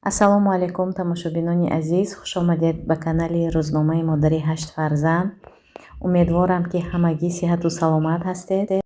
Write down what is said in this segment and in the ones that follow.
ассалому алайкум тамошобинони азиз, хушомадед ба канали рӯзномаи модари 8 фарзанд. Умедворам ки ҳамагӣ сиҳату саломат ҳастед.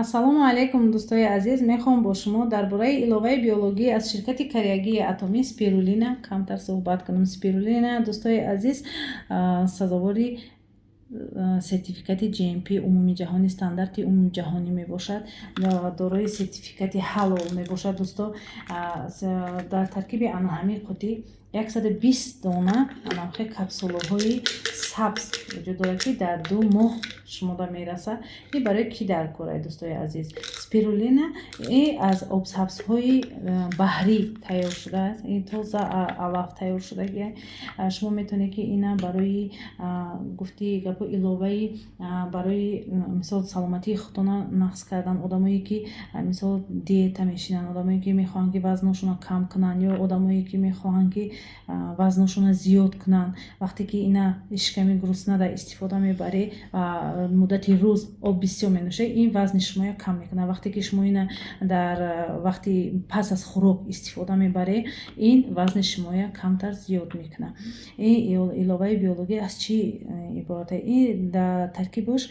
ассалому алайкум дӯстои азиз, мехоҳам бо шумо дар бораи иловаи биологӣ аз ширкати карягии атомӣ спирулина камтар суҳбат кунам. Спирулина дӯстои азиз сазовори сертификати GMP умуми ҷаҳонӣ, стандарти умуми ҷаҳонӣ мебошад, дорои сертификати ҳалол мебошад. дӯсто, дар таркиби анаҳами қутӣ 120 дона анахи капсулаҳои сабз вуҷуд дорад, ки дар 2 моҳ шумода мерасад. ин барои ки дар кора дӯстои азиз. Спирулина аз обсабзҳои баҳрӣ тайёр шудааст. Ин тоза алаф тайёр шуда. Шумо метавонед ки ина барои гуфти гапо иловаи барои мисол саломатии худтона нақс кардан, одамое ки мисол диета мешинанд, одамое ки мехоҳанд ки вазнашона кам кунанд, ё одамое ки мехоҳанд ки вазнашона зиёд кунанд. вақте ки ина шиками гуруснада истифода мебаред ва муддати рӯз об бисёр менӯшед, ин вазни шумоя кам мекунад. вақте ки шумо ина дар вақти пас аз хӯрок истифода мебаред, ин вазни шумоя камтар зиёд мекунад. ин иловаи биологӣ аз чӣ иборат? ин дар таркибаш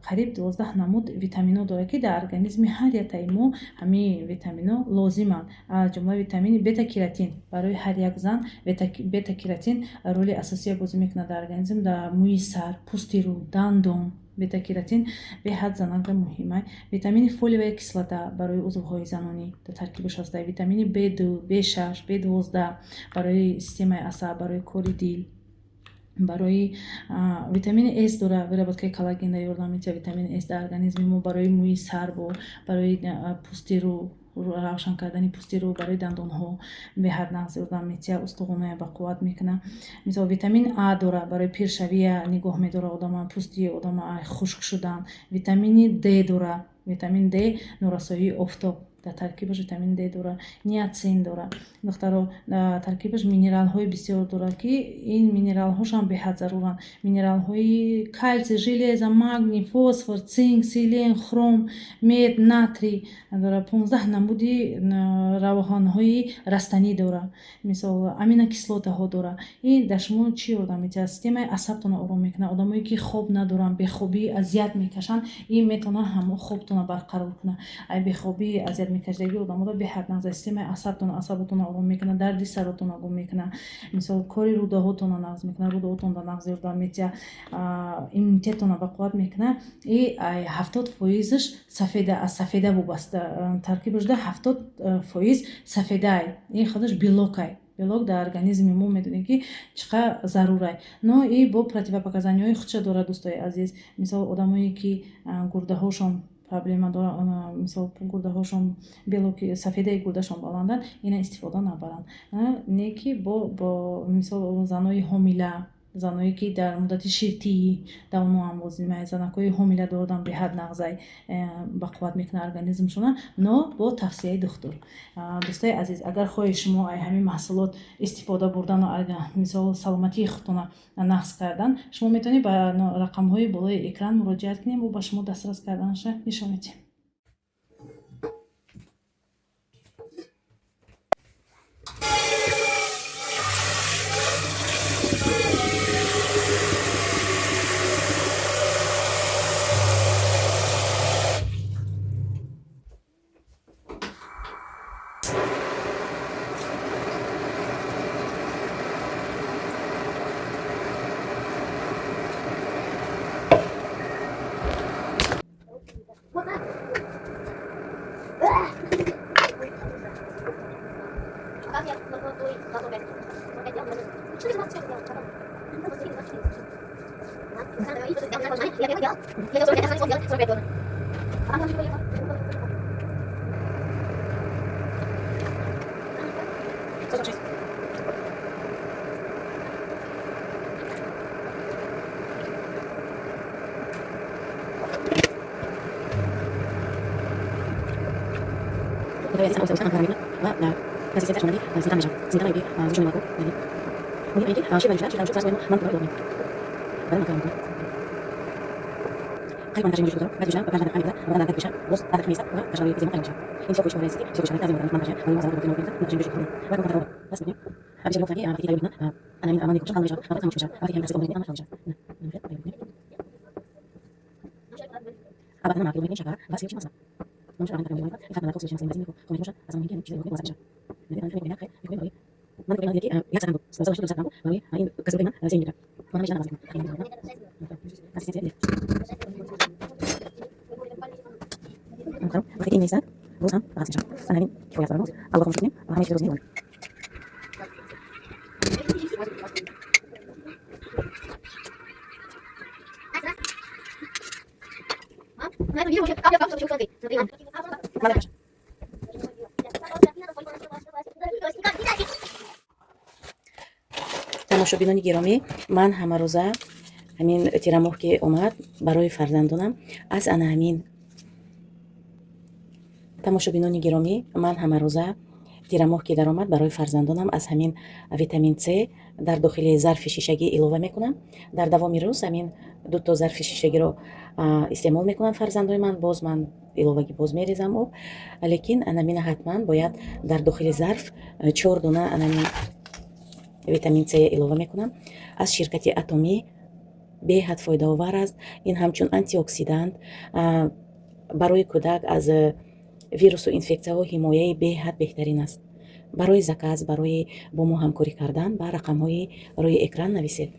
қариб 12 намуд витамино дорад, ки дар организми ҳар яктаи мо ҳамин витамино лозиманд. аз ҷумла витамини бета-кератин. барои ҳар як зан бета-кератин роли асосия бозӣ мекунад дар организм, дар мӯи сар, пӯсти рӯ, дандон. бета-кератин беҳад занақи муҳима. витамини фолиевая кислота барои узвҳои занонӣ дар таркибаш ҳаст. витамини B2, B6, B12 барои системаи асаб, барои кори дил. барои витамини S дора выработкаи коллагенда ёрдам метавад. витамини S дар организми мо барои мӯи сарбо, барои пӯсти рӯ, равшан кардани пӯсти рӯ, барои дандонҳо беҳад нағз ёрдам метиҳад, устухонҳоя бақувват мекунад. мисол витамин А дора барои пиршавия нигоҳ медорад одама, пӯсти одама хушк шудан. витамини D дора. витамин D нурасоии офтоб. дар таркибаш витамин D дора. ниатсин дора. духтаро таркибаш минералҳои бисёр дорад, ки ин минералҳошам беҳад заруранд. минералҳои кальций, железа, магний, фосфор, цинк, селен, хром, мед, натрий дора. 15 намуди равғанҳои растанӣ дора. мисол аминокислотаҳо дора. ин дар шумо чӣ ёрдам метиҳад? системаи асабтона ором мекунад. одамое ки хоб надоранд, бехобӣ азият мекашанд, ин метавонад ҳамо хобтона барқарор кунад. ай бехобӣ азият мекашдаги одаморо беҳад нағз системаи асаботона ором мекунад, дарди саротона гум мекунад. мисол кори рӯдаҳотона нағз мекунад, рӯдаҳотона нағз ёрдам метиҳад, иммунитетона бақувват мекунад. и 70%аш сафеда аз сафеда вобаста. таркибаш да 70% сафедае. ин худаш белокай. белок дар организми мо медонем ки чӣ қадр зарурай. но и бо противопоказаниҳои худша дорад дӯстои азиз. мисол одамое ки гурдаҳошон проблема дорад, мисол гурдаҳошон белоки сафедаи гурдашон баланданд, ина истифода набаранд. не ки бо мисол занои ҳомила, заное ки дар муддати ширтии давоман возимай, занакҳои ҳомила дордан беҳад нағзай бақувват мекунад организмшона, но бо тавсияи духтур. дӯстои азиз, агар хоҳед шумо ҳамин маҳсулот истифода бурдан, мисол саломатии худтона нақс кардан, шумо метавонед ба рақамҳои болои экран муроҷиат кунед, мо ба шумо дастрас карданашро нишон медиҳем. тамошобинони гиромӣ, ман ҳамарӯза ҳамин тирамоҳ ки омад барои фарзандонам аз ана ҳамин тамошобинони гиромӣ, ман ҳамарӯза тирамоҳ ки даромад барои фарзандонам аз ҳамин витамин С дар дохили зарфи шишагӣ илова мекунам. Дар давоми рӯз ҳамин 2 зарфи шишагиро истеъмол мекунанд фарзандои ман. Боз ман иловагӣ боз мерезам об, лекин анамина ҳатман бояд дар дохили зарф 4 дона анамин витамин С илова мекунам. Аз ширкати Атомӣ беҳад фоидаовар аст. ин ҳамчун антиоксидант барои кӯдак аз вирусу инфексияҳо ҳимояи беҳад беҳтарин аст. барои заказ, барои бо мо ҳамкорӣ кардан ба рақамҳои рӯи экран нависед.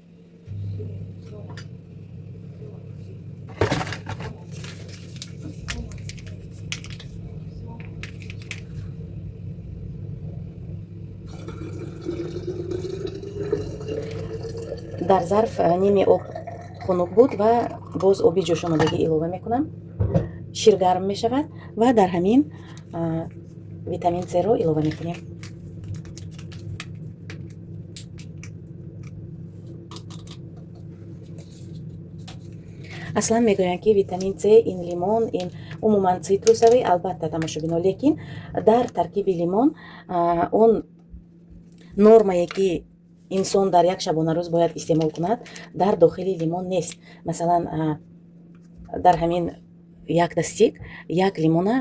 дар зарф ними об хунук буд ва боз оби ҷӯшомадагӣ илова мекунам. шир гарм мешавад ва дар ҳамин витамин С-ро илова мекунем. аслан мегӯянд ки витамин С, ин лимон, ин умуман цитрусавӣ, албатта тамошобино, лекин дар таркиби лимон он нормае ки инсон дар як шабонарӯз бояд истеъмол кунад дар дохили лимон нест. Масалан, дар ҳамин як дастик як лимона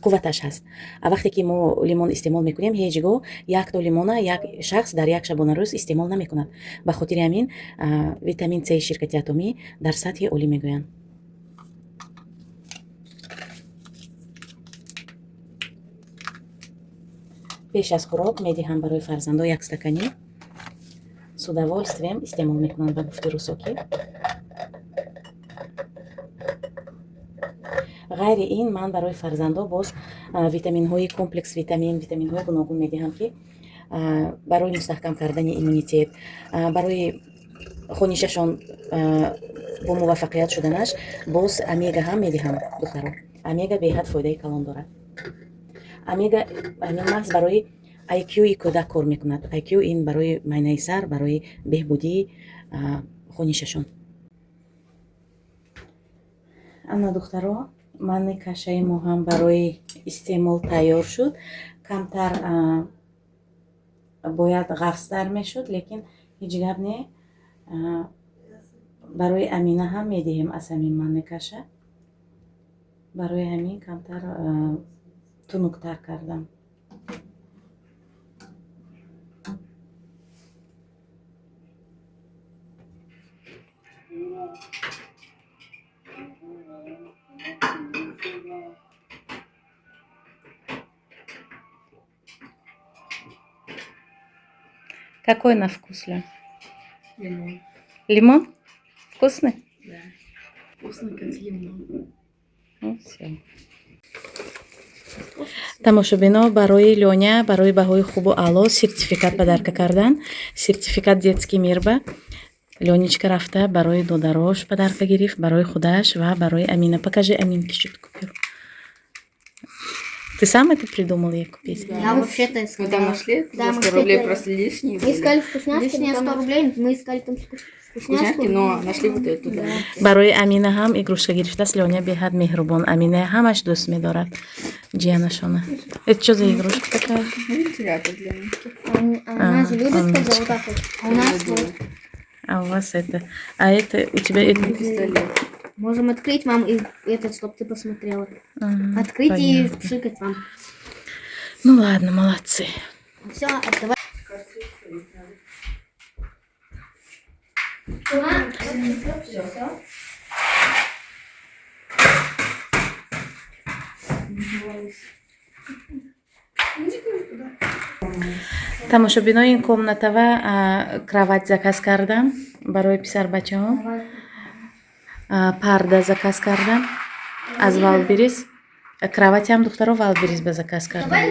қувваташ ҳаст. Вақте ки мо лимон истеъмол мекунем, ҳеҷ гоҳ 1 лимона як шахс дар як шабонарӯз истеъмол намекунад. ба хотири ҳамин витамин С ширкати Атомӣ дар сатҳи олӣ мегӯянд. пеш аз хӯрок медиҳам барои фарзандо 1 стакани. С удовольствием истеъмол мекунанд ба гуфти Русоки. ғайри ин ман барои фарзандо боз витаминҳои комплекс витаминҳои гуногун медиҳам ки барои мустаҳкам кардани иммунитет, барои хонишашон бо муваффақият шуданаш боз омега ҳам медиҳам. духтаро, омега беҳад фоидаи калон дорад. омега ҳамин маҳз барои IQ-и кӯдак кор мекунад. IQ ин барои майнаи сар, барои беҳбудии хонишашон. ана духтаро, манни кашаи мо ҳам барои истеъмол тайёр шуд. камтар бояд ғафстар мешуд, лекин ҳеҷ гап не. барои Амина ҳам медиҳем аз ҳамин манни каша. барои ҳамин камтар тунуктар кардам. Какой на вкус, Лёнь? Лимон. Лимон? Вкусный? Да. Вкусный, как лимон. Ну, все. тамошобино, барои Лёня барои баҳои хубу аъло сертификат падарка кардан. Сертификат детский мир ба Лёничка рафта барои додарош падарка гирифт, барои худаш ва барои Амина. Покажи Аминке, что ты купил. Ты сам это придумал ей купить? Да. Я вообще-то Мы искала. там нашли Да, за мы 100 рублей хотели. просто лишние. Мы были. искали вкусняшки, Лишние там 100 рублей, мы искали там вкусняшку. вкусняшки, но нашли вот эту, да. барои Амина ҳам игрушка гирифтааст. Лёня беҳад меҳрубон. Амина ҳамаш дӯст медорад. Ҷиянашона. Это чё за игрушка такая? Вентилятор для Ники. А у нас же любят, умничка. когда вот так вот. А у нас вот. А у вас это... А это у тебя... Это... Пистолет. Можем открыть, мам, и этот, чтоб ты посмотрела. Ага, Открыть понятно. и пшикать вам. Ну ладно, молодцы. Все, отдавай. тамошобинои ин комнатава кровать заказ кардам барои писарбачаҳо. Парда заказ кардам аз Валберис. Кроватиам духтаро Валберис ба заказ кардам.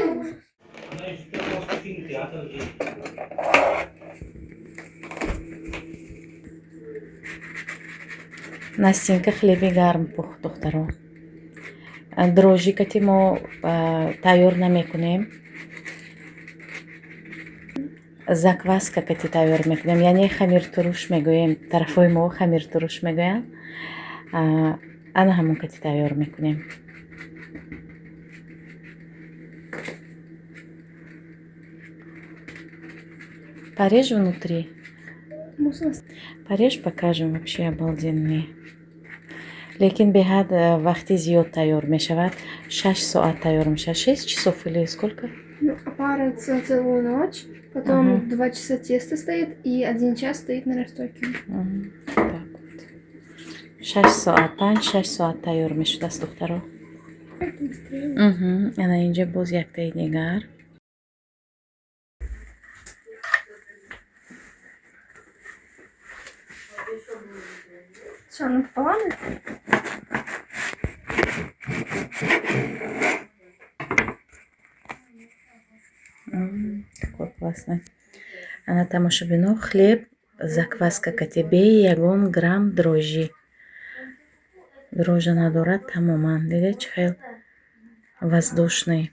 Настенька хлеби гарм пухт духтаро. Дрожжи кати мо тайёр намекунем. Закваска кати тайёр мекунем, яъне хамиртуруш мегӯем. Тарафҳои мо хамиртуруш мегӯянд. Ана ҳамон кати тайёр мекунем. Порежь внутри. Порежь, покажем, вообще обалденные. Лекин беҳад вақти зиёд тайёр мешавад. 6 соат тайёр мешавад. 6 часов или сколько? Ну, опарывается целую ночь, потом Ага. 2 часа тесто стоит и 1 час стоит на расстойке. Так вот. 6 соат, 5-6 соат тайёр мешудааст духтаро. Ана инҷа боз яктаи дигар. Все, ну пополам? Какой классный. Ана тамошобино хлеб, закваска катибе, 1 грамм дрожжи. Дрожжа надорад тамоман. Диде чӣ хел воздушный.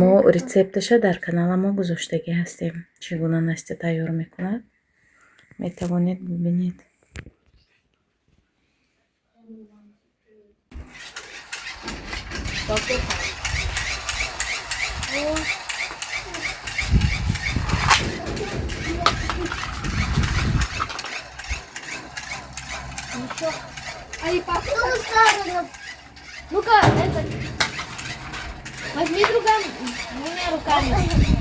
Мо рецепташа дар канала мо гузоштагӣ ҳастем. Чӣ гуна Настя тайёр мекунад. Метавонед бибинед. Ну-ка, это... Возьми двумя руками.